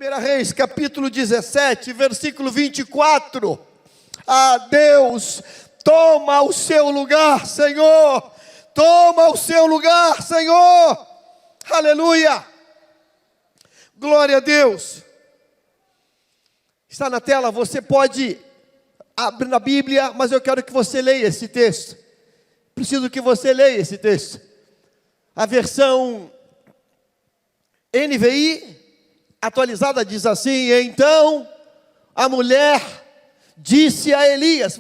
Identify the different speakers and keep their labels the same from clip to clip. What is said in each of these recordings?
Speaker 1: 1 Reis, capítulo 17, versículo 24. Ah, Deus, toma o seu lugar, Senhor. Toma o seu lugar, Senhor. Aleluia. Glória a Deus. Está na tela, você pode abrir na Bíblia, mas eu quero que você leia esse texto. Preciso que você leia esse texto. A versão NVI atualizada diz assim: então a mulher disse a Elias.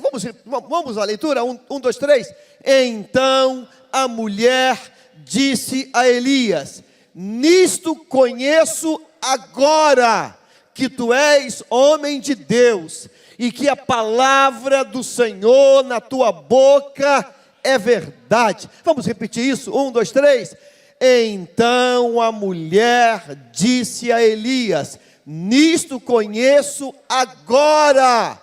Speaker 1: Vamos à leitura? 1, 2, 3. Então a mulher disse a Elias: nisto conheço agora que tu és homem de Deus, e que a palavra do Senhor na tua boca é verdade. Vamos repetir isso? 1, 2, 3. Então a mulher disse a Elias: nisto conheço agora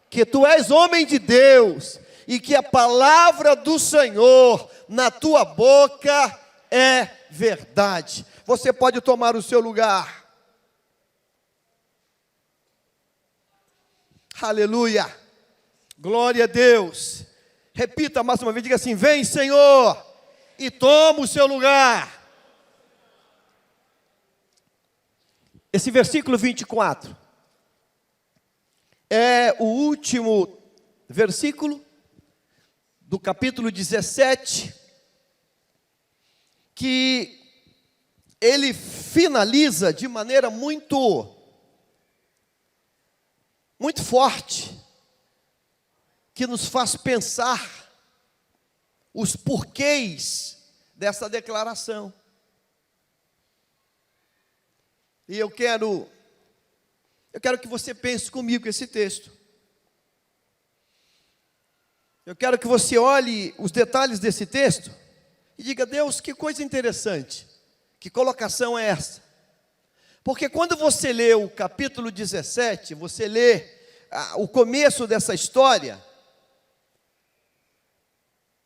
Speaker 1: que tu és homem de Deus, e que a palavra do Senhor na tua boca é verdade. Você pode tomar o seu lugar. Aleluia. Glória a Deus. Repita mais uma vez, diga assim: vem, Senhor, e toma o seu lugar. Esse versículo 24 é o último versículo do capítulo 17, que ele finaliza de maneira muito forte, que nos faz pensar os porquês dessa declaração. E eu quero que você pense comigo esse texto. Eu quero que você olhe os detalhes desse texto e diga: Deus, que coisa interessante, que colocação é essa? Porque quando você lê o capítulo 17, você lê o começo dessa história,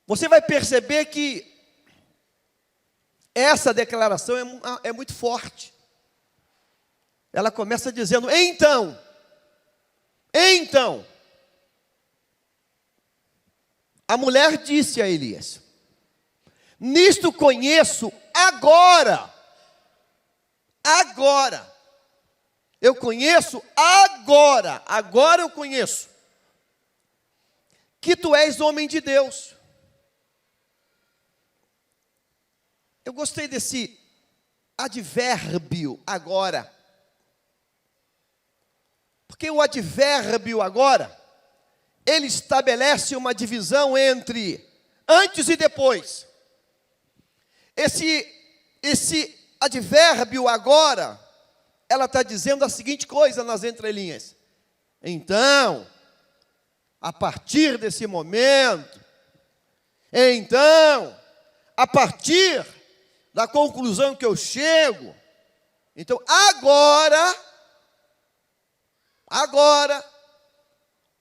Speaker 1: você vai perceber que essa declaração é muito forte. Ela começa dizendo: então, a mulher disse a Elias: nisto conheço agora, eu conheço agora eu conheço, que tu és homem de Deus. Eu gostei desse advérbio agora, porque o advérbio agora, ele estabelece uma divisão entre antes e depois. Esse advérbio agora, ela está dizendo a seguinte coisa nas entrelinhas: então, a partir desse momento, então, a partir da conclusão que eu chego, então agora,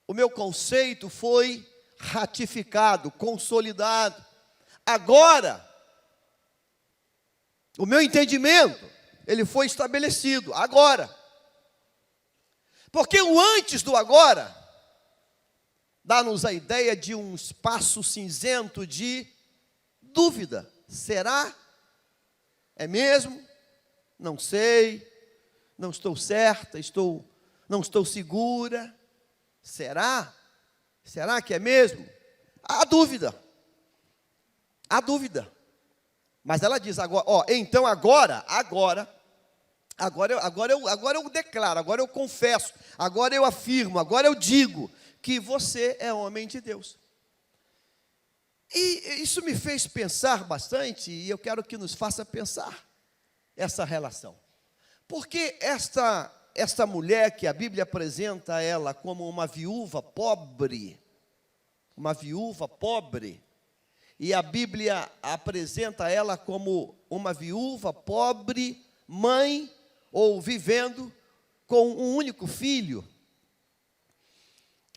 Speaker 1: o meu conceito foi ratificado, consolidado. Agora, o meu entendimento, ele foi estabelecido, agora. Porque o antes do agora, dá-nos a ideia de um espaço cinzento de dúvida. Será? É mesmo? Não sei, não estou certa, não estou segura. Será? Será que é mesmo? Há dúvida. Mas ela diz agora, então agora eu declaro, agora eu confesso, agora eu afirmo, agora eu digo que você é homem de Deus. E isso me fez pensar bastante, e eu quero que nos faça pensar essa relação. Porque esta mulher, que a Bíblia apresenta ela como uma viúva pobre, e a Bíblia apresenta ela como uma viúva pobre, mãe, ou vivendo com um único filho.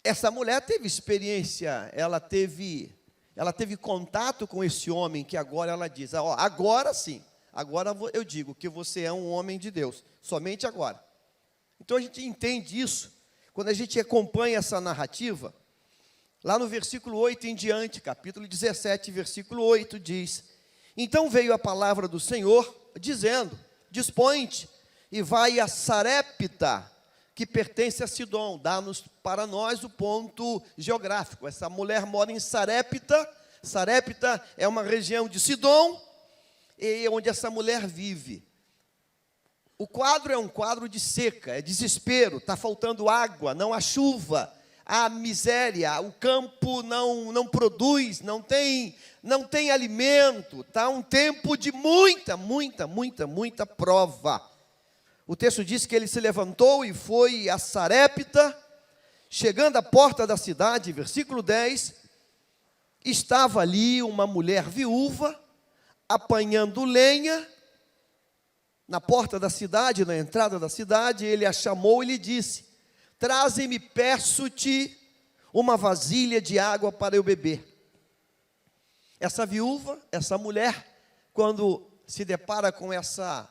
Speaker 1: Essa mulher teve experiência, ela teve contato com esse homem, que agora ela diz: agora sim, agora eu digo que você é um homem de Deus, somente agora. Então a gente entende isso, quando a gente acompanha essa narrativa, lá no versículo 8 em diante, capítulo 17, versículo 8, diz: então veio a palavra do Senhor, dizendo: dispõe-te e vai a Sarepta, que pertence a Sidom. Dá-nos para nós o ponto geográfico. Essa mulher mora em Sarepta. Sarepta é uma região de Sidom, e onde essa mulher vive. O quadro é um quadro de seca, é desespero, está faltando água, não há chuva, há miséria, o campo não produz, não tem alimento, está um tempo de muita prova. O texto diz que ele se levantou e foi a Sarepta. Chegando à porta da cidade, versículo 10, estava ali uma mulher viúva, apanhando lenha. Na porta da cidade, na entrada da cidade, ele a chamou e lhe disse: traze-me, peço-te, uma vasilha de água para eu beber. Essa viúva, essa mulher, quando se depara com essa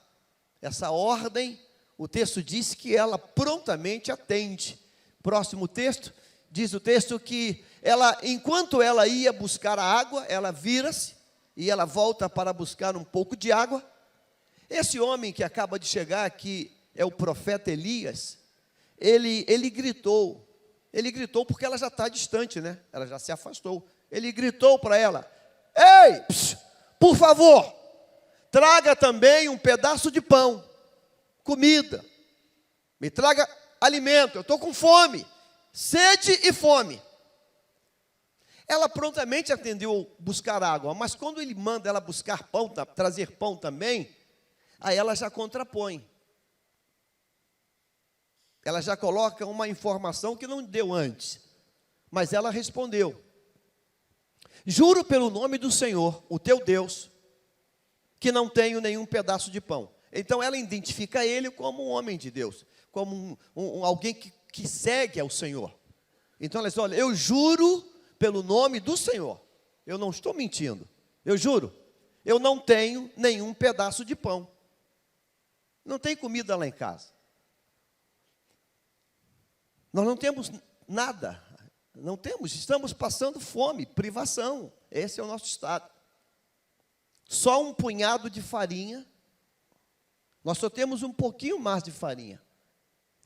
Speaker 1: ordem, o texto diz que ela prontamente atende. Próximo texto, diz o texto que enquanto ela ia buscar a água, ela vira-se e ela volta para buscar um pouco de água. Esse homem que acaba de chegar aqui é o profeta Elias. Ele gritou porque ela já está distante, né? Ela já se afastou. Ele gritou para ela: ei, por favor, traga também um pedaço de pão, comida, me traga alimento, eu estou com fome, sede e fome. Ela prontamente atendeu buscar água, mas quando ele manda ela buscar pão, trazer pão também, aí ela já contrapõe. Ela já coloca uma informação que não deu antes, mas ela respondeu: juro pelo nome do Senhor, o teu Deus, que não tenho nenhum pedaço de pão. Então ela identifica ele como um homem de Deus, como alguém que segue ao Senhor. Então ela diz: olha, eu juro pelo nome do Senhor, eu não estou mentindo, eu juro, eu não tenho nenhum pedaço de pão, não tem comida lá em casa, nós não temos nada, estamos passando fome, privação, esse é o nosso estado. Só um punhado de farinha, nós só temos um pouquinho mais de farinha,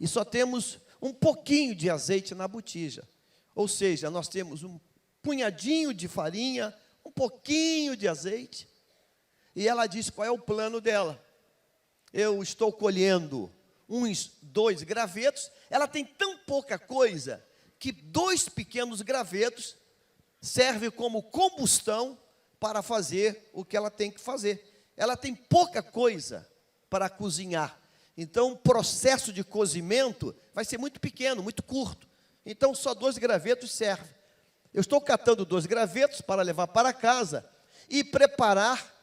Speaker 1: e só temos um pouquinho de azeite na botija. Ou seja, nós temos um punhadinho de farinha, um pouquinho de azeite, e ela diz qual é o plano dela. Eu estou colhendo uns 2 gravetos, ela tem tão pouca coisa, que 2 pequenos gravetos servem como combustão para fazer o que ela tem que fazer. Ela tem pouca coisa para cozinhar, então o processo de cozimento vai ser muito pequeno, muito curto. Então só 2 gravetos servem. Eu estou catando 2 gravetos para levar para casa e preparar.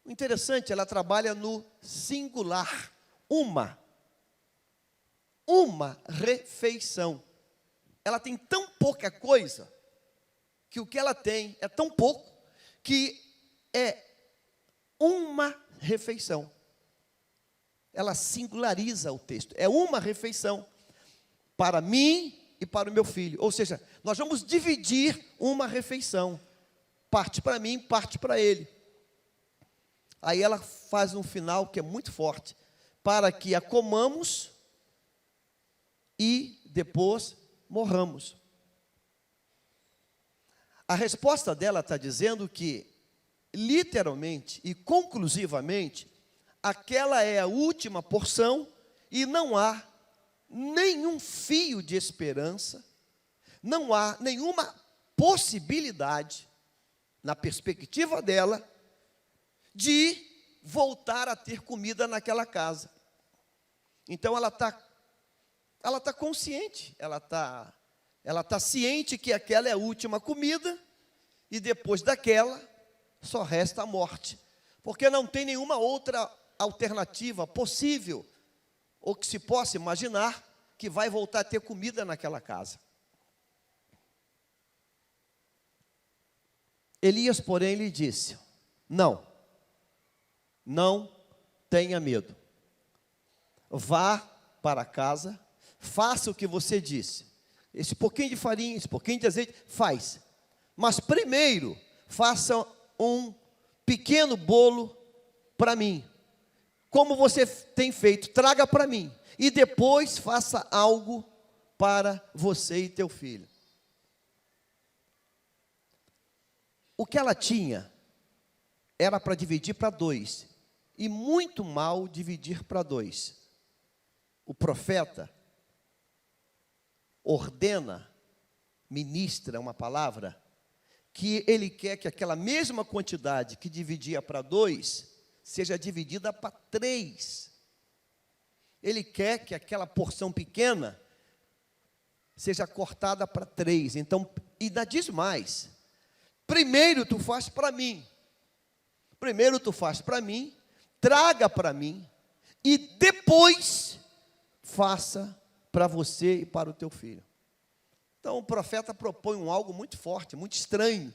Speaker 1: O interessante, ela trabalha no singular, uma refeição. Ela tem tão pouca coisa, que o que ela tem é tão pouco, que é uma refeição. Ela singulariza o texto, é uma refeição, para mim e para o meu filho. Ou seja, nós vamos dividir uma refeição, parte para mim, parte para ele. Aí ela faz um final que é muito forte, para que a comamos e depois morramos. A resposta dela está dizendo que, literalmente e conclusivamente, aquela é a última porção e não há nenhum fio de esperança, não há nenhuma possibilidade, na perspectiva dela, de voltar a ter comida naquela casa. Então ela está consciente, ela está ciente que aquela é a última comida, e depois daquela só resta a morte, porque não tem nenhuma outra alternativa possível, ou que se possa imaginar, que vai voltar a ter comida naquela casa. Elias, porém, lhe disse: não tenha medo, vá para casa, faça o que você disse. Esse pouquinho de farinha, esse pouquinho de azeite, faz. Mas primeiro, faça um pequeno bolo para mim. Como você tem feito, traga para mim. E depois faça algo para você e teu filho. O que ela tinha era para dividir para 2. E muito mal dividir para 2. O profeta ordena, ministra uma palavra, que ele quer que aquela mesma quantidade que dividia para 2, seja dividida para 3. Ele quer que aquela porção pequena seja cortada para 3. Então, ainda diz mais. Primeiro tu faz para mim. Primeiro tu faz para mim, traga para mim, e depois faça para você e para o teu filho. Então o profeta propõe algo muito forte, muito estranho.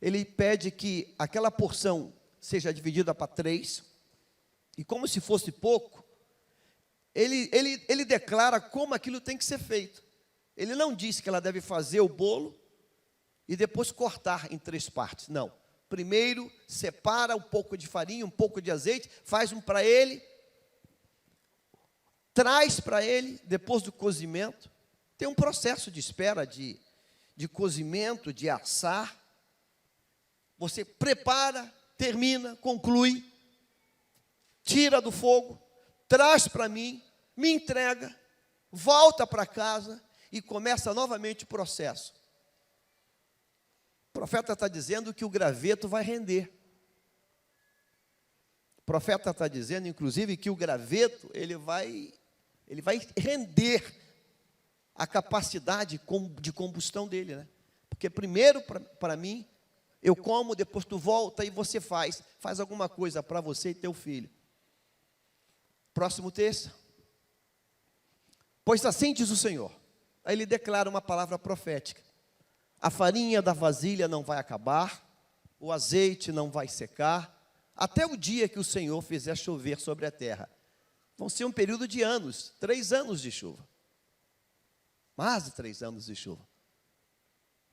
Speaker 1: Ele pede que aquela porção seja dividida para 3, e como se fosse pouco, ele declara como aquilo tem que ser feito. Ele não diz que ela deve fazer o bolo e depois cortar em 3 partes, não. Primeiro, separa um pouco de farinha, um pouco de azeite, faz um para ele, traz para ele, depois do cozimento. Tem um processo de espera, de cozimento, de assar. Você prepara, termina, conclui, tira do fogo, traz para mim, me entrega, volta para casa e começa novamente o processo. O profeta está dizendo que o graveto vai render. O profeta está dizendo, inclusive, que o graveto ele vai render a capacidade de combustão dele, né? Porque primeiro, para mim, eu como, depois tu volta e você faz alguma coisa para você e teu filho. Próximo texto. Pois assim diz o Senhor. Aí ele declara uma palavra profética. A farinha da vasilha não vai acabar, o azeite não vai secar, até o dia que o Senhor fizer chover sobre a terra. Vão ser um período de anos, 3 anos de chuva. Mais de 3 anos de chuva.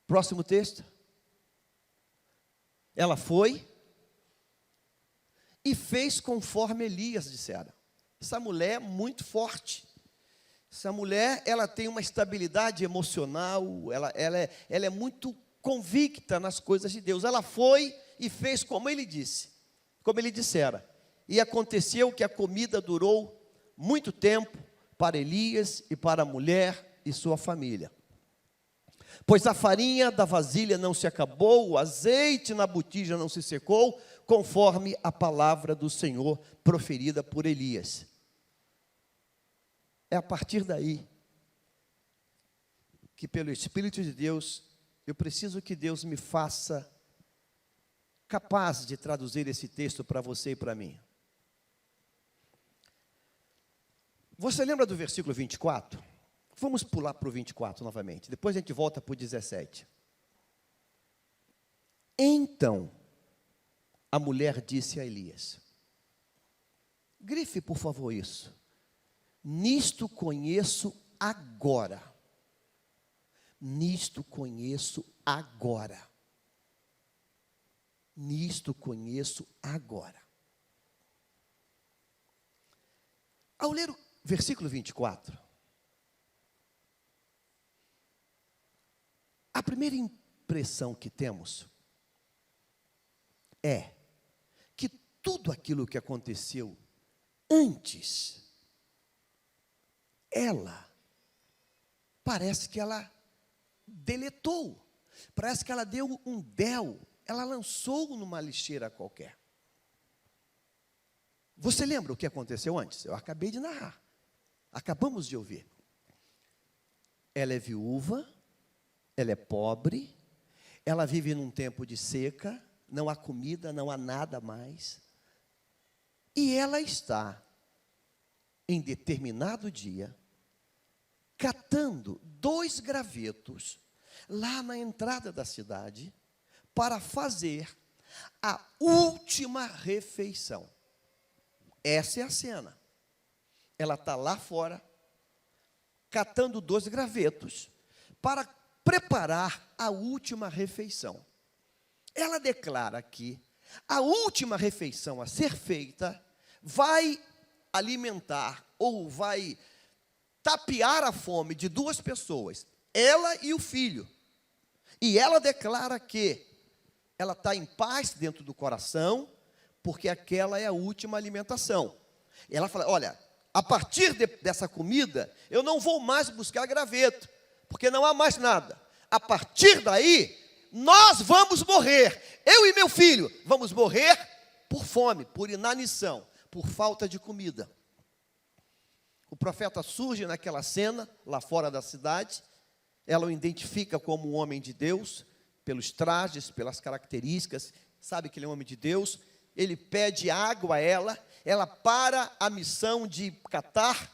Speaker 1: Próximo texto. Ela foi e fez conforme Elias dissera. Essa mulher é muito forte. Essa mulher, ela tem uma estabilidade emocional, ela é muito convicta nas coisas de Deus. Ela foi e fez como ele disse, como ele dissera. E aconteceu que a comida durou muito tempo para Elias e para a mulher e sua família. Pois a farinha da vasilha não se acabou, o azeite na botija não se secou, conforme a palavra do Senhor proferida por Elias. É a partir daí que, pelo Espírito de Deus, eu preciso que Deus me faça capaz de traduzir esse texto para você e para mim. Você lembra do versículo 24? Vamos pular para o 24 novamente, depois a gente volta para o 17. Então, a mulher disse a Elias, grife por favor isso, nisto conheço agora. Nisto conheço agora. Nisto conheço agora. Ao ler o versículo 24, a primeira impressão que temos é que tudo aquilo que aconteceu antes, parece que ela deletou, parece que ela deu um del, ela lançou numa lixeira qualquer. Você lembra o que aconteceu antes? Eu acabei de narrar, acabamos de ouvir. Ela é viúva, ela é pobre, ela vive num tempo de seca, não há comida, não há nada mais, e ela está, em determinado dia, catando 2 gravetos lá na entrada da cidade para fazer a última refeição. Essa é a cena. ela está lá fora, catando 2 gravetos, para preparar a última refeição. Ela declara que a última refeição a ser feita vai alimentar ou vai tapear a fome de 2 pessoas, ela e o filho. E ela declara que ela está em paz dentro do coração, porque aquela é a última alimentação. E ela fala, olha, a partir dessa comida, eu não vou mais buscar graveto, porque não há mais nada. A partir daí, nós vamos morrer. Eu e meu filho vamos morrer por fome, por inanição, por falta de comida. O profeta surge naquela cena, lá fora da cidade. Ela o identifica como um homem de Deus, pelos trajes, pelas características, sabe que ele é um homem de Deus. Ele pede água a ela para a missão de catar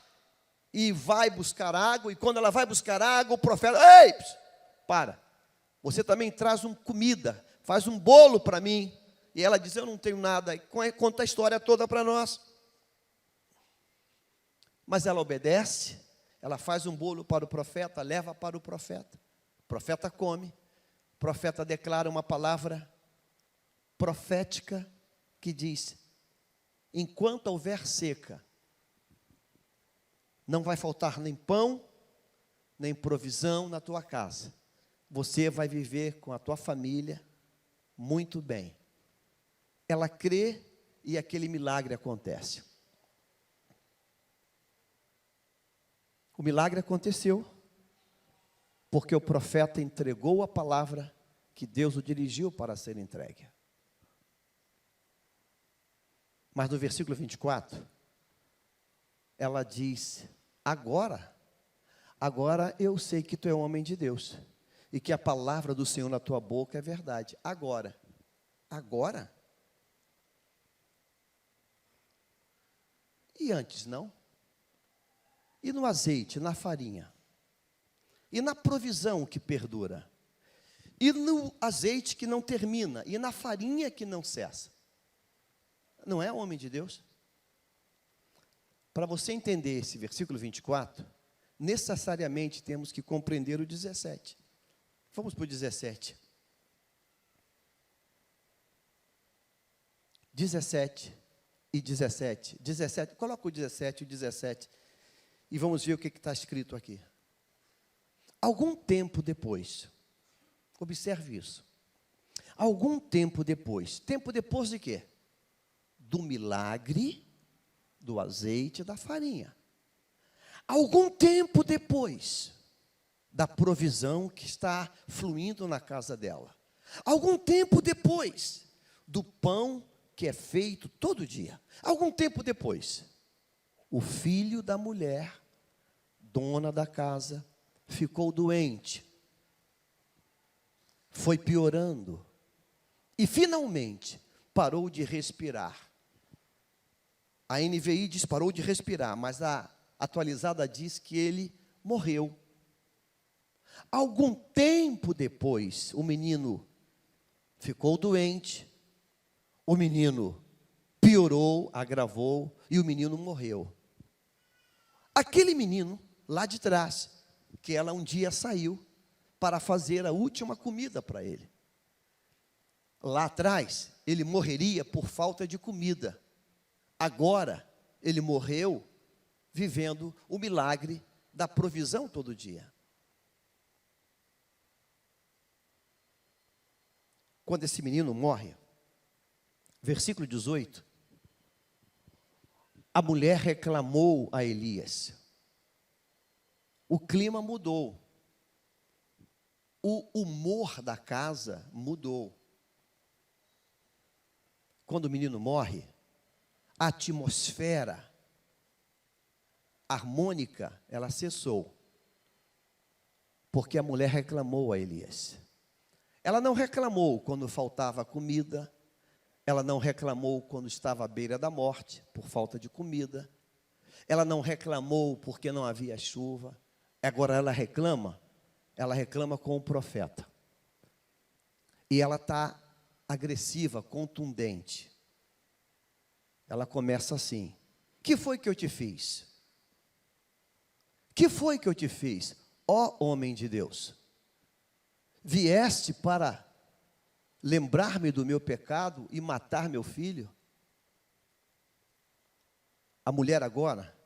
Speaker 1: e vai buscar água. E quando ela vai buscar água, o profeta, ei, para, você também traz comida, faz um bolo para mim. E ela diz, eu não tenho nada, e conta a história toda para nós. Mas ela obedece, ela faz um bolo para o profeta, leva para o profeta come, o profeta declara uma palavra profética que diz, enquanto houver seca, não vai faltar nem pão, nem provisão na tua casa. Você vai viver com a tua família muito bem. Ela crê e aquele milagre acontece. O milagre aconteceu porque o profeta entregou a palavra que Deus o dirigiu para ser entregue. Mas no versículo 24, ela diz, agora eu sei que tu é homem de Deus, e que a palavra do Senhor na tua boca é verdade. Agora. E antes não? E no azeite, na farinha? E na provisão que perdura? E no azeite que não termina? E na farinha que não cessa? Não é homem de Deus? Para você entender esse versículo 24, necessariamente temos que compreender o 17. Vamos para o 17. 17 e 17. 17, coloca o 17 e o 17. E vamos ver o que está escrito aqui. Algum tempo depois, observe isso. Algum tempo depois de quê? Do milagre do azeite e da farinha. Algum tempo depois da provisão que está fluindo na casa dela. Algum tempo depois do pão que é feito todo dia. Algum tempo depois, o filho da mulher, dona da casa, ficou doente. Foi piorando. E finalmente parou de respirar. A NVI diz parou de respirar, mas a atualizada diz que ele morreu. Algum tempo depois, o menino ficou doente, o menino piorou, agravou, e o menino morreu. Aquele menino, lá de trás, que ela um dia saiu para fazer a última comida para ele. Lá atrás, ele morreria por falta de comida. Agora, ele morreu vivendo o milagre da provisão todo dia. Quando esse menino morre, versículo 18, a mulher reclamou a Elias. O clima mudou. O humor da casa mudou. Quando o menino morre, a atmosfera harmônica, ela cessou. Porque a mulher reclamou a Elias. Ela não reclamou quando faltava comida. Ela não reclamou quando estava à beira da morte, por falta de comida. Ela não reclamou porque não havia chuva. Agora ela reclama com o profeta. E ela está agressiva, contundente. Ela começa assim: que foi que eu te fiz? que foi que eu te fiz, ó homem de Deus? Vieste para lembrar-me do meu pecado e matar meu filho? A mulher agora,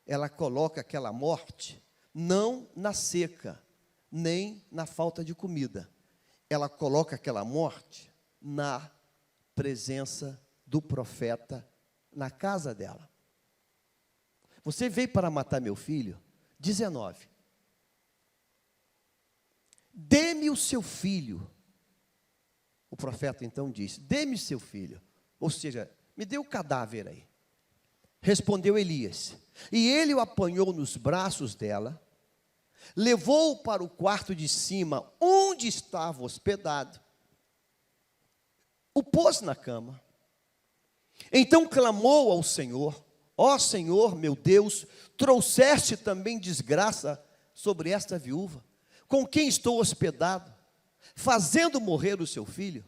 Speaker 1: ela coloca aquela morte, não na seca, nem na falta de comida. Ela coloca aquela morte na presença do profeta na casa dela. Você veio para matar meu filho? 19. Dê-me o seu filho. O profeta então disse, dê-me o seu filho. Ou seja, me dê o cadáver aí. Respondeu Elias. E ele o apanhou nos braços dela, levou-o para o quarto de cima, onde estava hospedado, o pôs na cama. Então clamou ao Senhor, ó Senhor, meu Deus, trouxeste também desgraça sobre esta viúva, com quem estou hospedado, fazendo morrer o seu filho.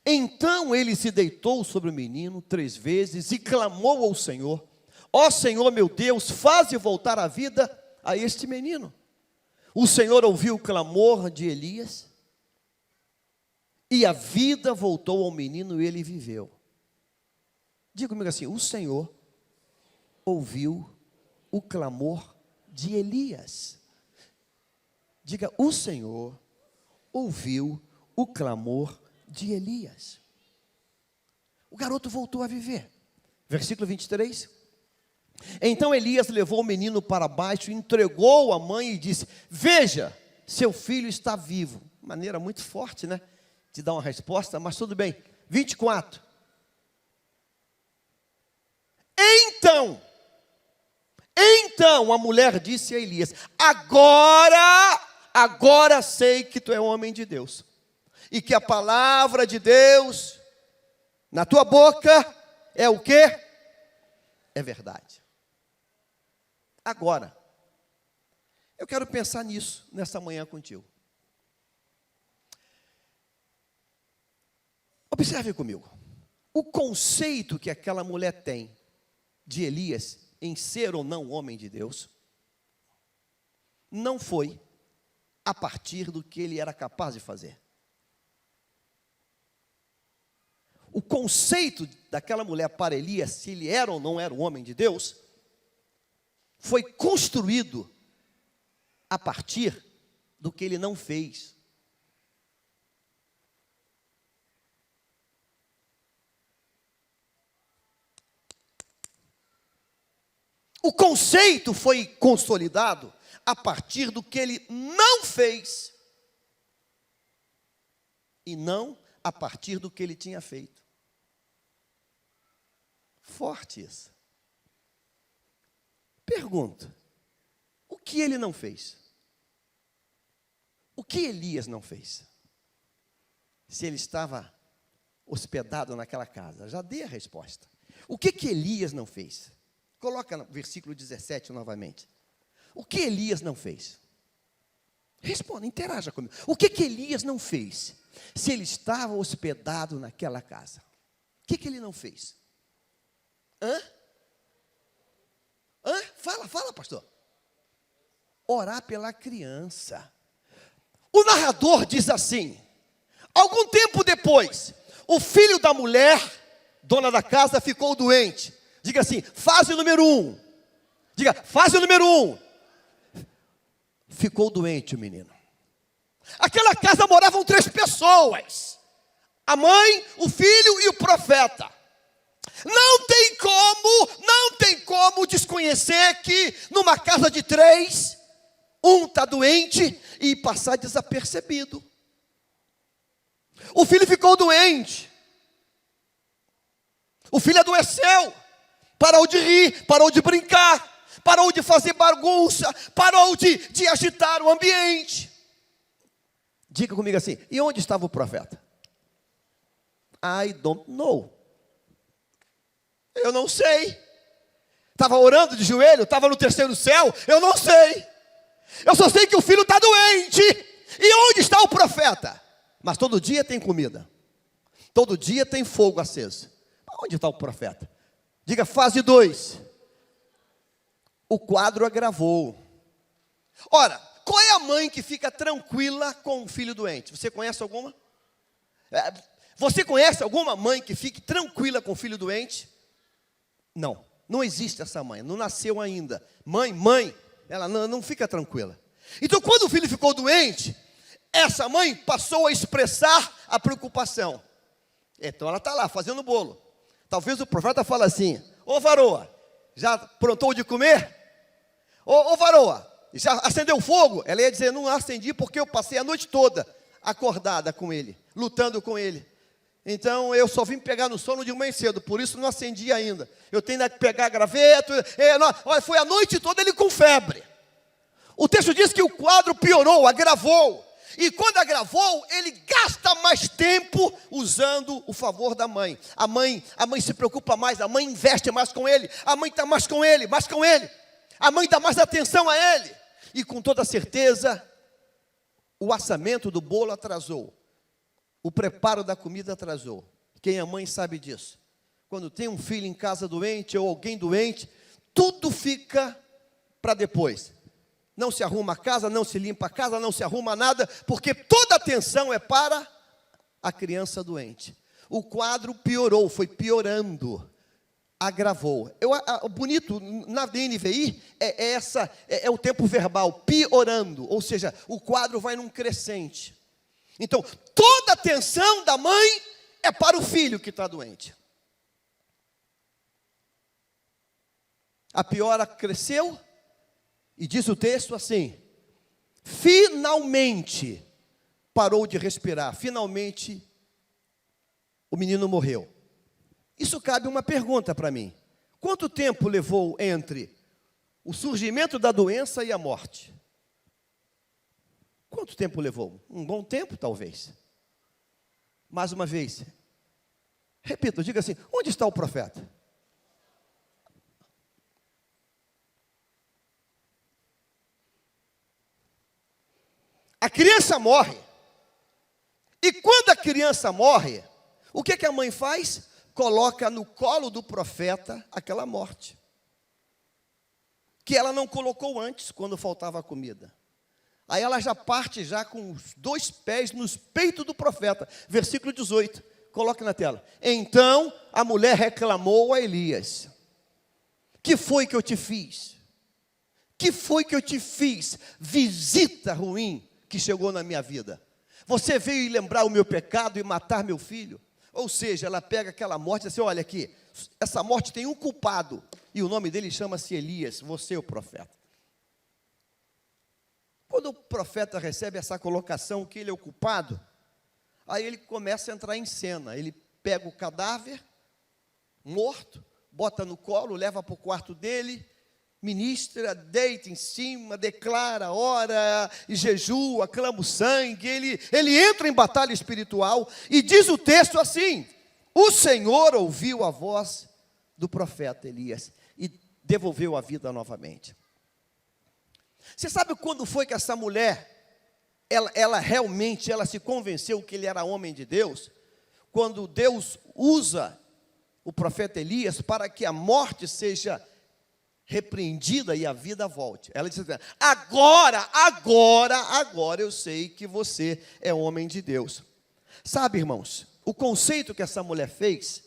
Speaker 1: Então ele se deitou sobre o menino 3 vezes e clamou ao Senhor, ó Senhor, meu Deus, faze voltar a vida a este menino. O Senhor ouviu o clamor de Elias, e a vida voltou ao menino e ele viveu. Diga comigo assim, o Senhor ouviu o clamor de Elias. Diga, o Senhor ouviu o clamor de Elias. O garoto voltou a viver. Versículo 23. Então Elias levou o menino para baixo, entregou a mãe e disse, veja, seu filho está vivo. Maneira muito forte, né? De dar uma resposta, mas tudo bem. 24. Então a mulher disse a Elias, agora sei que tu é homem de Deus, e que a palavra de Deus na tua boca é o quê? É verdade. Agora, eu quero pensar nisso, nessa manhã contigo. Observe comigo, o conceito que aquela mulher tem de Elias em ser ou não homem de Deus, não foi a partir do que ele era capaz de fazer. O conceito daquela mulher para Elias, se ele era ou não era um homem de Deus, foi construído a partir do que ele não fez. O conceito foi consolidado a partir do que ele não fez e não a partir do que ele tinha feito. Forte isso. Pergunta, o que ele não fez? O que Elias não fez? Se ele estava hospedado naquela casa, já dei a resposta. O que Elias não fez? Coloca no versículo 17 novamente. O que Elias não fez? Responda, interaja comigo. O que Elias não fez? Se ele estava hospedado naquela casa. O que ele não fez? Fala, pastor. Orar pela criança. O narrador diz assim, algum tempo depois, o filho da mulher, dona da casa, ficou doente. Diga assim, fase número 1. Diga, fase número 1. Ficou doente o menino. Aquela casa moravam 3 pessoas. A mãe, o filho e o profeta. Não tem como desconhecer que numa casa de 3, um está doente e passar desapercebido. O filho ficou doente. O filho adoeceu. Parou de rir, parou de brincar, parou de fazer bagunça, parou de agitar o ambiente. Diga comigo assim, e onde estava o profeta? I don't know. Eu não sei. Estava orando de joelho, estava no 3º céu, eu não sei. Eu só sei que o filho está doente. E onde está o profeta? Mas todo dia tem comida. Todo dia tem fogo aceso. Onde está o profeta? Diga, fase 2. o quadro agravou. Ora, qual é a mãe que fica tranquila com o filho doente? Você conhece alguma? Você conhece alguma mãe que fique tranquila com o filho doente? Não, não existe essa mãe, não nasceu ainda. Mãe, ela não fica tranquila. Então, quando o filho ficou doente, essa mãe passou a expressar a preocupação. Então, ela está lá fazendo bolo. Talvez o profeta fale assim: ô varoa, já prontou de comer? Ô varoa, já acendeu o fogo? Ela ia dizer: não acendi porque eu passei a noite toda acordada com ele, lutando com ele. Então eu só vim pegar no sono de manhã cedo, por isso não acendi ainda. Eu tenho que pegar graveto. Olha, foi a noite toda ele com febre. O texto diz que o quadro piorou, agravou. E quando agravou, ele gasta mais tempo usando o favor da mãe. A mãe se preocupa mais, a mãe investe mais com ele, a mãe está mais com ele. A mãe dá mais atenção a ele. E com toda certeza, o assamento do bolo atrasou. O preparo da comida atrasou. Quem é mãe sabe disso. Quando tem um filho em casa doente ou alguém doente, tudo fica para depois. Não se arruma a casa, não se limpa a casa, não se arruma nada, porque toda a atenção é para a criança doente. O quadro piorou, foi piorando, agravou. O bonito na NVI é o tempo verbal, piorando, ou seja, o quadro vai num crescente. Então, toda a atenção da mãe é para o filho que está doente. A piora cresceu. E diz o texto assim: finalmente parou de respirar, finalmente o menino morreu. Isso cabe uma pergunta para mim: quanto tempo levou entre o surgimento da doença e a morte? Quanto tempo levou? Um bom tempo, talvez. Mais uma vez, repito, diga assim: onde está o profeta? A criança morre. E quando a criança morre, o que a mãe faz? Coloca no colo do profeta aquela morte, que ela não colocou antes, quando faltava comida. Aí ela já parte já com os 2 pés nos peitos do profeta. Versículo 18, coloque na tela. Então a mulher reclamou a Elias: que foi que eu te fiz? Que foi que eu te fiz? Visita ruim que chegou na minha vida. Você veio lembrar o meu pecado e matar meu filho? Ou seja, ela pega aquela morte e diz assim: olha aqui, essa morte tem um culpado, e o nome dele chama-se Elias, você é o profeta. Quando o profeta recebe essa colocação que ele é o culpado, aí ele começa a entrar em cena. Ele pega o cadáver morto, bota no colo, leva para o quarto dele, ministra, deita em cima, declara, ora, e jejua, clama o sangue. Ele entra em batalha espiritual. E diz o texto assim: o Senhor ouviu a voz do profeta Elias e devolveu a vida novamente. Você sabe quando foi que essa mulher, ela realmente se convenceu que ele era homem de Deus? Quando Deus usa o profeta Elias para que a morte seja repreendida e a vida volte. Ela disse: agora eu sei que você é homem de Deus. Sabe, irmãos, o conceito que essa mulher fez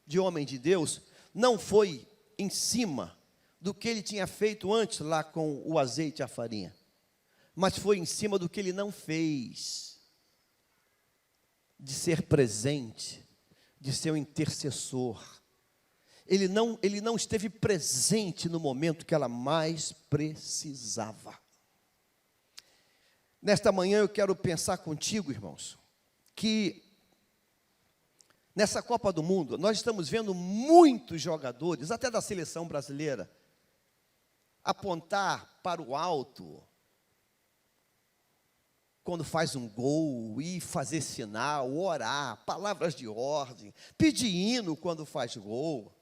Speaker 1: de homem de Deus não foi em cima do que ele tinha feito antes lá com o azeite e a farinha, mas foi em cima do que ele não fez, de ser presente, de ser um intercessor. Ele não esteve presente no momento que ela mais precisava. Nesta manhã eu quero pensar contigo, irmãos, que nessa Copa do Mundo nós estamos vendo muitos jogadores, até da seleção brasileira, apontar para o alto quando faz um gol, e fazer sinal, orar, palavras de ordem, pedir hino quando faz gol.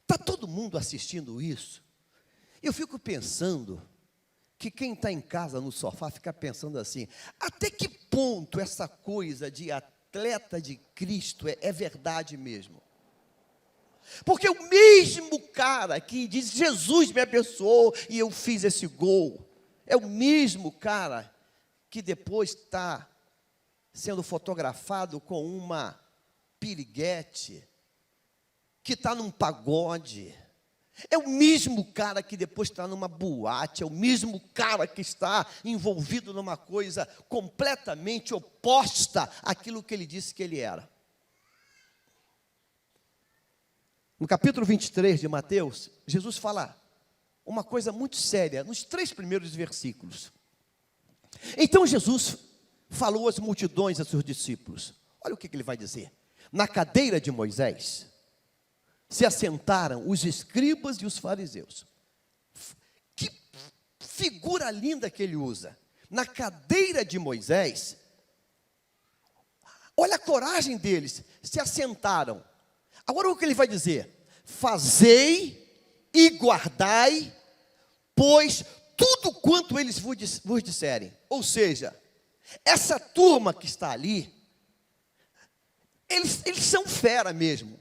Speaker 1: Está todo mundo assistindo isso? Eu fico pensando que quem está em casa no sofá fica pensando assim: até que ponto essa coisa de atleta de Cristo é verdade mesmo? Porque o mesmo cara que diz, Jesus me abençoou e eu fiz esse gol, é o mesmo cara que depois está sendo fotografado com uma piriguete, que está num pagode. É o mesmo cara que depois está numa boate, é o mesmo cara que está envolvido numa coisa completamente oposta àquilo que ele disse que ele era. No capítulo 23 de Mateus, Jesus fala uma coisa muito séria, nos 3 primeiros versículos. Então Jesus falou às multidões, a seus discípulos. Olha o que ele vai dizer. Na cadeira de Moisés se assentaram os escribas e os fariseus. Que figura linda que ele usa. Na cadeira de Moisés, olha a coragem deles, se assentaram. Agora o que ele vai dizer? Fazei e guardai, pois tudo quanto eles vos disserem. Ou seja, essa turma que está ali, eles são fera mesmo.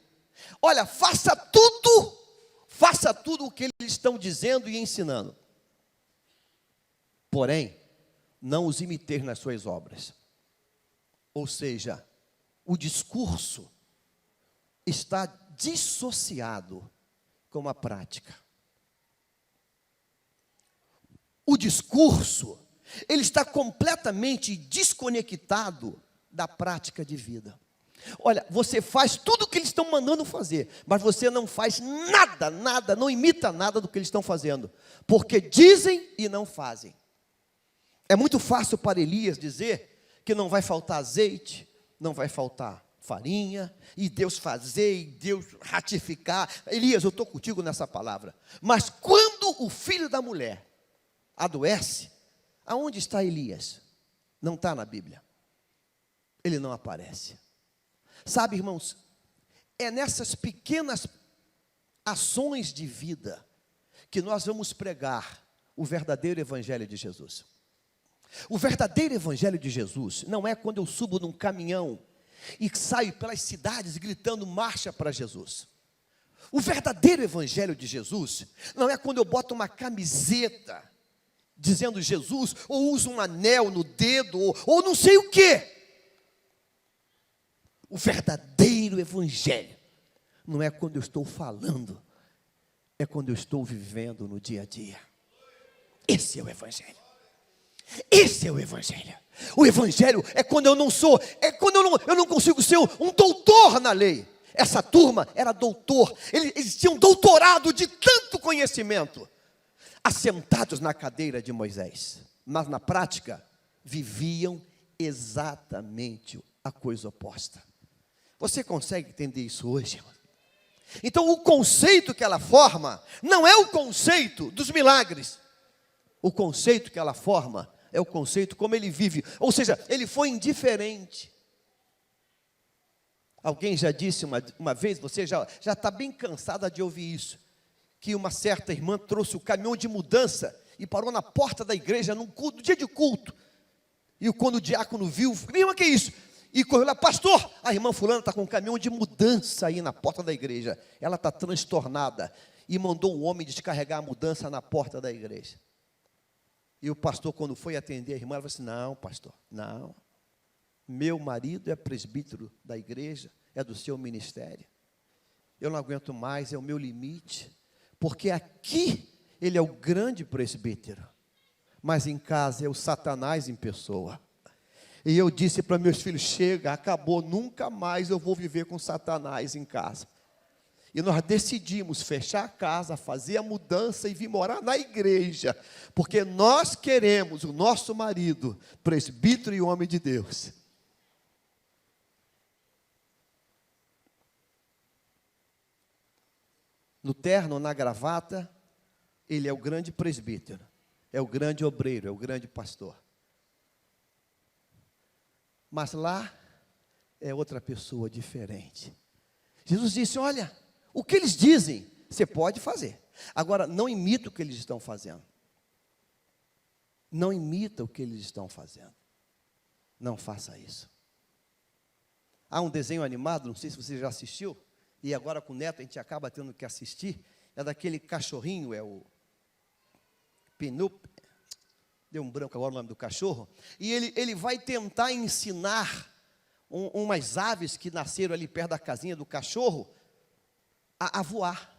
Speaker 1: Olha, faça tudo o que eles estão dizendo e ensinando. Porém, não os imiteis nas suas obras. Ou seja, o discurso está dissociado com a prática. O discurso, ele está completamente desconectado da prática de vida. Olha, você faz tudo o que eles estão mandando fazer, mas você não faz nada, não imita nada do que eles estão fazendo, porque dizem e não fazem. É muito fácil para Elias dizer que não vai faltar azeite, não vai faltar farinha, e Deus fazer, e Deus ratificar. Elias, eu estou contigo nessa palavra. Mas quando o filho da mulher adoece, aonde está Elias? Não está na Bíblia. Ele não aparece. Sabe, irmãos, é nessas pequenas ações de vida que nós vamos pregar o verdadeiro evangelho de Jesus. O verdadeiro evangelho de Jesus não é quando eu subo num caminhão e saio pelas cidades gritando marcha para Jesus. O verdadeiro evangelho de Jesus não é quando eu boto uma camiseta dizendo Jesus, ou uso um anel no dedo, ou não sei o quê. O verdadeiro evangelho não é quando eu estou falando, é quando eu estou vivendo no dia a dia. Esse é o evangelho. Esse é o evangelho. O evangelho é quando eu não sou, é quando eu não consigo ser um doutor na lei. Essa turma era doutor, eles tinham doutorado de tanto conhecimento, assentados na cadeira de Moisés, mas na prática viviam exatamente a coisa oposta. Você consegue entender isso hoje, irmão? Então o conceito que ela forma não é o conceito dos milagres. O conceito que ela forma é o conceito como ele vive. Ou seja, ele foi indiferente. Alguém já disse uma vez, você já está bem cansada de ouvir isso, que uma certa irmã trouxe o caminhão de mudança e parou na porta da igreja num culto, no dia de culto. E quando o diácono viu, irmã, que é isso? E correu lá, pastor, a irmã fulana está com um caminhão de mudança aí na porta da igreja. Ela está transtornada. E mandou um homem descarregar a mudança na porta da igreja. E o pastor, quando foi atender a irmã, ela falou assim, não, pastor, não. Meu marido é presbítero da igreja, é do seu ministério. Eu não aguento mais, é o meu limite. Porque aqui ele é o grande presbítero. Mas em casa é o Satanás em pessoa. E eu disse para meus filhos, chega, acabou, nunca mais eu vou viver com Satanás em casa. E nós decidimos fechar a casa, fazer a mudança e vir morar na igreja. Porque nós queremos o nosso marido, presbítero e homem de Deus. No terno, na gravata, ele é o grande presbítero, é o grande obreiro, é o grande pastor. Mas lá é outra pessoa diferente. Jesus disse, olha, o que eles dizem, você pode fazer. Agora, não imita o que eles estão fazendo. Não imita o que eles estão fazendo. Não faça isso. Há um desenho animado, não sei se você já assistiu, e agora com o neto a gente acaba tendo que assistir, é daquele cachorrinho, é o Pinup, deu um branco agora o nome do cachorro, e ele vai tentar ensinar umas aves que nasceram ali perto da casinha do cachorro a voar.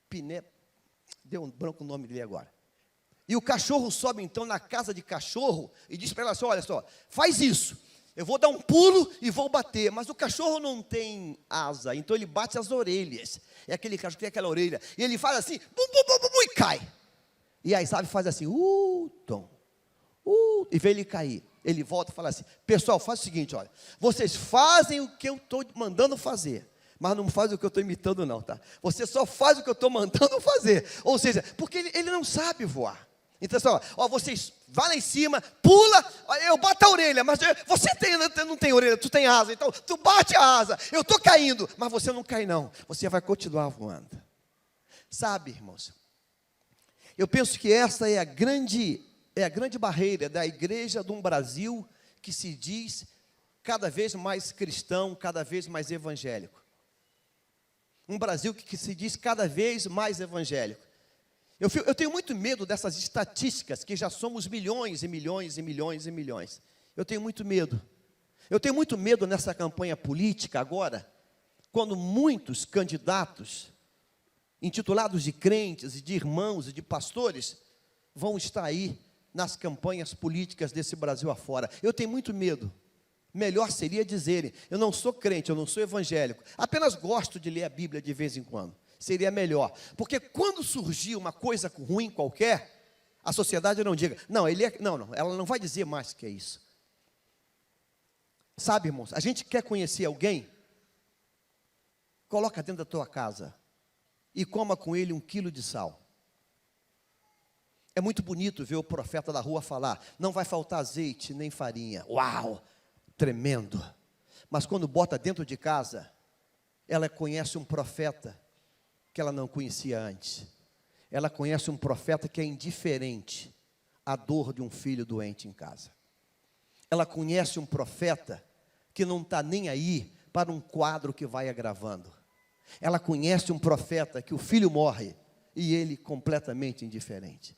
Speaker 1: Piné, deu um branco o nome dele agora. E o cachorro sobe então na casa de cachorro e diz para ela assim, olha só, faz isso, eu vou dar um pulo e vou bater, mas o cachorro não tem asa, então ele bate as orelhas, é aquele cachorro que tem aquela orelha, e ele faz assim, bum, bum, bum, bum, e cai, e as aves fazem assim, tom, e vê ele cair, ele volta e fala assim, pessoal, faz o seguinte, olha, vocês fazem o que eu estou mandando fazer, mas não faz o que eu estou imitando não, tá? Você só faz o que eu estou mandando fazer, ou seja, porque ele não sabe voar. Então, ó, vocês vão lá em cima, pula, eu bato a orelha, mas você não tem orelha, tu tem asa, então tu bate a asa, eu estou caindo, mas você não cai não, você vai continuar voando. Sabe, irmãos, eu penso que essa é a grande barreira da igreja de um Brasil que se diz cada vez mais cristão, cada vez mais evangélico. Um Brasil que se diz cada vez mais evangélico. Eu tenho muito medo dessas estatísticas, que já somos milhões e milhões e milhões e milhões. Eu tenho muito medo. Eu tenho muito medo nessa campanha política agora, quando muitos candidatos, intitulados de crentes e de irmãos e de pastores, vão estar aí nas campanhas políticas desse Brasil afora. Eu tenho muito medo. Melhor seria dizerem, eu não sou crente, eu não sou evangélico, apenas gosto de ler a Bíblia de vez em quando. Seria melhor, porque quando surgir uma coisa ruim qualquer, a sociedade não diga, não, ela não vai dizer mais que é isso. Sabe, irmãos, a gente quer conhecer alguém, coloca dentro da tua casa e coma com ele 1 quilo de sal. É muito bonito ver o profeta da rua falar, não vai faltar azeite nem farinha. Uau, tremendo. Mas quando bota dentro de casa, ela conhece um profeta que ela não conhecia antes. Ela conhece um profeta que é indiferente à dor de um filho doente em casa. Ela conhece um profeta que não está nem aí para um quadro que vai agravando. Ela conhece um profeta que o filho morre e ele completamente indiferente.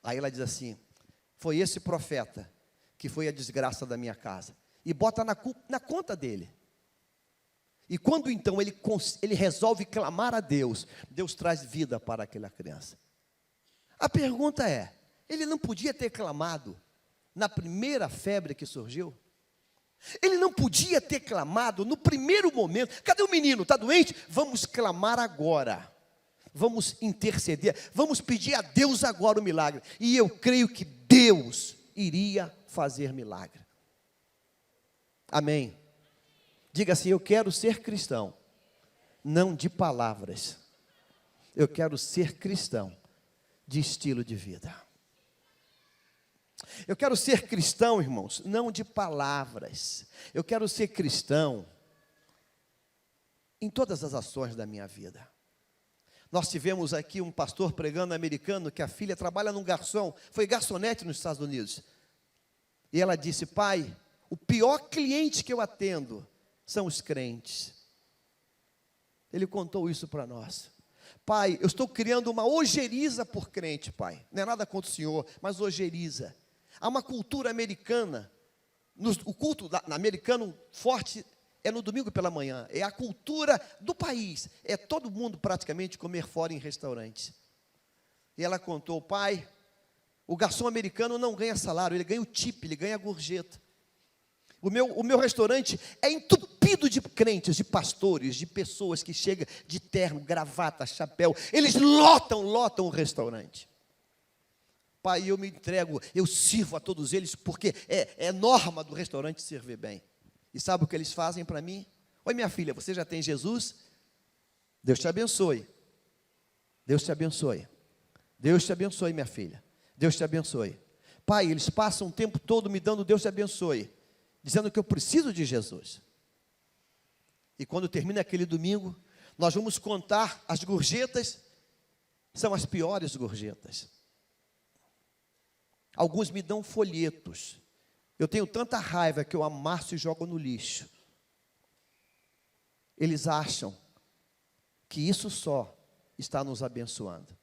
Speaker 1: Aí ela diz assim, foi esse profeta que foi a desgraça da minha casa. E bota na conta dele. E quando então ele resolve clamar a Deus, Deus traz vida para aquela criança. A pergunta é, ele não podia ter clamado na primeira febre que surgiu? Ele não podia ter clamado no primeiro momento? Cadê o menino? Está doente? Vamos clamar agora. Vamos interceder, vamos pedir a Deus agora o milagre. E eu creio que Deus iria fazer milagre. Amém. Diga assim, eu quero ser cristão, não de palavras. Eu quero ser cristão de estilo de vida. Eu quero ser cristão, irmãos, não de palavras. Eu quero ser cristão em todas as ações da minha vida. Nós tivemos aqui um pastor pregando americano que a filha trabalha num garçom, foi garçonete nos Estados Unidos. E ela disse, pai, o pior cliente que eu atendo são os crentes. Ele contou isso para nós. Pai, eu estou criando uma ojeriza por crente, pai. Não é nada contra o senhor, mas ojeriza. Há uma cultura americana, o culto americano forte é no domingo pela manhã, é a cultura do país, é todo mundo praticamente comer fora em restaurantes. E ela contou, pai, o garçom americano não ganha salário, ele ganha o tip, ele ganha a gorjeta. O meu restaurante é entupido de crentes, de pastores, de pessoas que chegam de terno, gravata, chapéu. Eles lotam o restaurante. Pai, eu me entrego, eu sirvo a todos eles, porque é norma do restaurante servir bem. E sabe o que eles fazem para mim? Oi, minha filha, você já tem Jesus? Deus te abençoe. Deus te abençoe. Deus te abençoe, minha filha. Deus te abençoe. Pai, eles passam o tempo todo me dando Deus te abençoe, dizendo que eu preciso de Jesus. E quando termina aquele domingo, nós vamos contar as gorjetas, são as piores gorjetas. Alguns me dão folhetos. Eu tenho tanta raiva que eu amasso e jogo no lixo. eles acham que isso só está nos abençoando.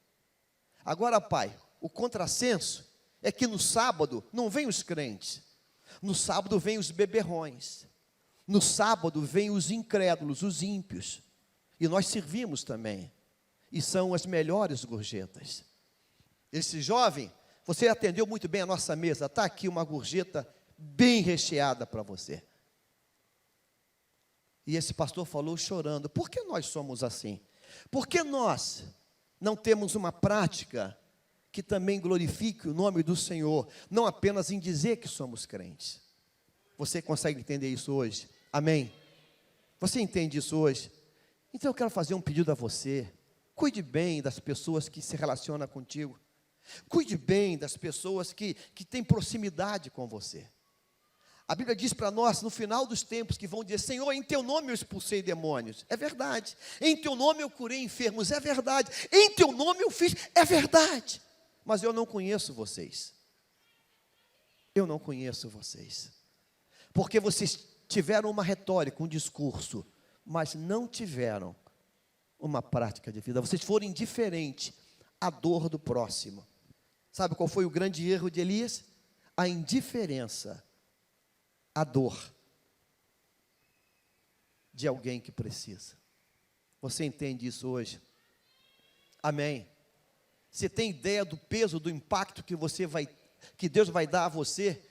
Speaker 1: Agora, Pai, o contrassenso é que no sábado não vem os crentes, no sábado vem os beberrões, no sábado vem os incrédulos, os ímpios, e nós servimos também, e são as melhores gorjetas. Esse jovem, você atendeu muito bem a nossa mesa, está aqui uma gorjeta bem recheada para você. E esse pastor falou chorando, por que nós somos assim? Por que nós não temos uma prática que também glorifique o nome do Senhor, não apenas em dizer que somos crentes? Você consegue entender isso hoje? Amém? Você entende isso hoje? Então eu quero fazer um pedido a você. Cuide bem das pessoas que se relacionam contigo. Cuide bem das pessoas que têm proximidade com você. A Bíblia diz para nós, no final dos tempos, que vão dizer: Senhor, em teu nome eu expulsei demônios. É verdade. Em teu nome eu curei enfermos. É verdade. Em teu nome eu fiz. É verdade. Mas eu não conheço vocês. Eu não conheço vocês. Porque vocês tiveram uma retórica, um discurso, mas não tiveram uma prática de vida. Vocês foram indiferentes à dor do próximo. Sabe qual foi o grande erro de Elias? A indiferença à dor de alguém que precisa. Você entende isso hoje? Amém? Você tem ideia do peso, do impacto que Deus vai dar a você,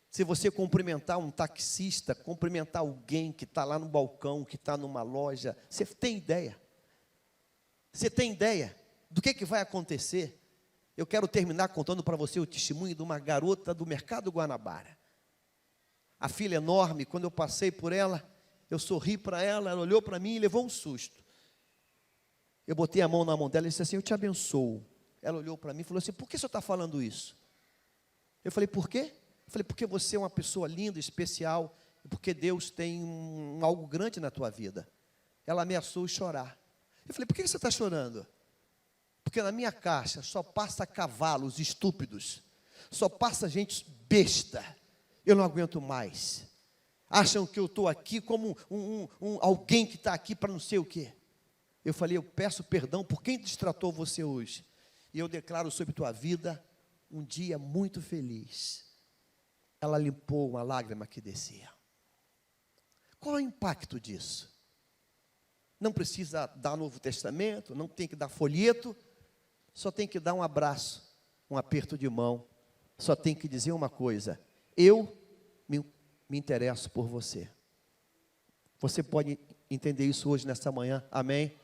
Speaker 1: se você cumprimentar um taxista, cumprimentar alguém que está lá no balcão, que está numa loja? Você tem ideia? Você tem ideia do que vai acontecer? Eu quero terminar contando para você o testemunho de uma garota do Mercado Guanabara. A filha enorme, quando eu passei por ela, eu sorri para ela, ela olhou para mim e levou um susto. Eu botei a mão na mão dela e disse assim: eu te abençoo. Ela olhou para mim e falou assim: por que o senhor está falando isso? Eu falei: por quê? Eu falei: porque você é uma pessoa linda, especial, e porque Deus tem algo grande na tua vida. Ela ameaçou chorar. Eu falei: por que você está chorando? Porque na minha caixa só passa cavalos estúpidos, só passa gente besta. Eu não aguento mais. Acham que eu estou aqui como alguém que está aqui para não sei o quê. Eu falei: eu peço perdão por quem destratou você hoje. E eu declaro sobre tua vida um dia muito feliz. Ela limpou uma lágrima que descia. Qual é o impacto disso? Não precisa dar Novo Testamento, não tem que dar folheto, só tem que dar um abraço, um aperto de mão, só tem que dizer uma coisa: eu me interesso por você. Você pode entender isso hoje, nesta manhã, amém?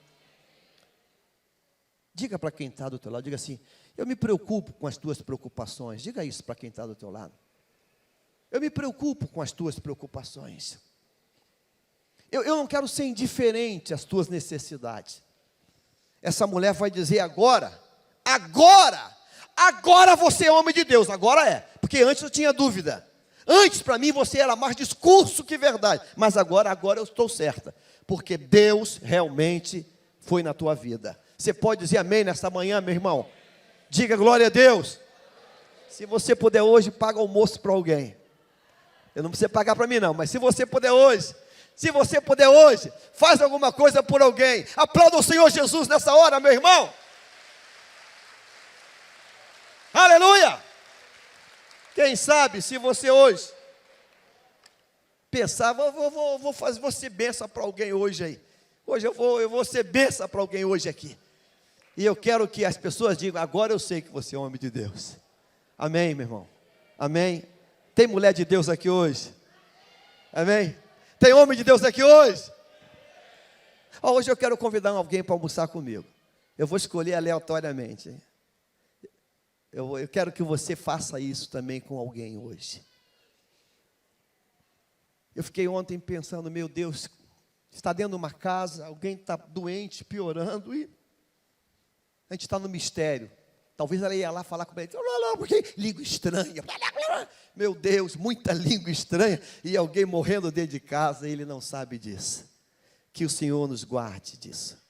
Speaker 1: Diga para quem está do teu lado, diga assim: eu me preocupo com as tuas preocupações. Diga isso para quem está do teu lado. Eu me preocupo com as tuas preocupações. Eu não quero ser indiferente às tuas necessidades. Essa mulher vai dizer agora você é homem de Deus, agora é. Porque antes eu tinha dúvida. Antes para mim você era mais discurso que verdade. Mas agora eu estou certa. Porque Deus realmente foi na tua vida. Você pode dizer amém nesta manhã, meu irmão? Diga glória a Deus. Se você puder hoje, paga almoço para alguém. Eu não preciso pagar para mim não, mas se você puder hoje, faz alguma coisa por alguém. Aplauda o Senhor Jesus nessa hora, meu irmão. Aleluia! Quem sabe se você hoje pensar: vou ser bênção para alguém hoje aí. Hoje eu vou ser bênção para alguém hoje aqui. E eu quero que as pessoas digam: agora eu sei que você é homem de Deus. Amém, meu irmão? Amém? Tem mulher de Deus aqui hoje? Amém? Tem homem de Deus aqui hoje? Hoje eu quero convidar alguém para almoçar comigo. Eu vou escolher aleatoriamente. Eu quero que você faça isso também com alguém hoje. Eu fiquei ontem pensando: meu Deus, está dentro de uma casa, alguém está doente, piorando, e a gente está no mistério. Talvez ela ia lá falar com ele, porque língua estranha, meu Deus, muita língua estranha, e alguém morrendo dentro de casa, e ele não sabe disso. Que o Senhor nos guarde disso.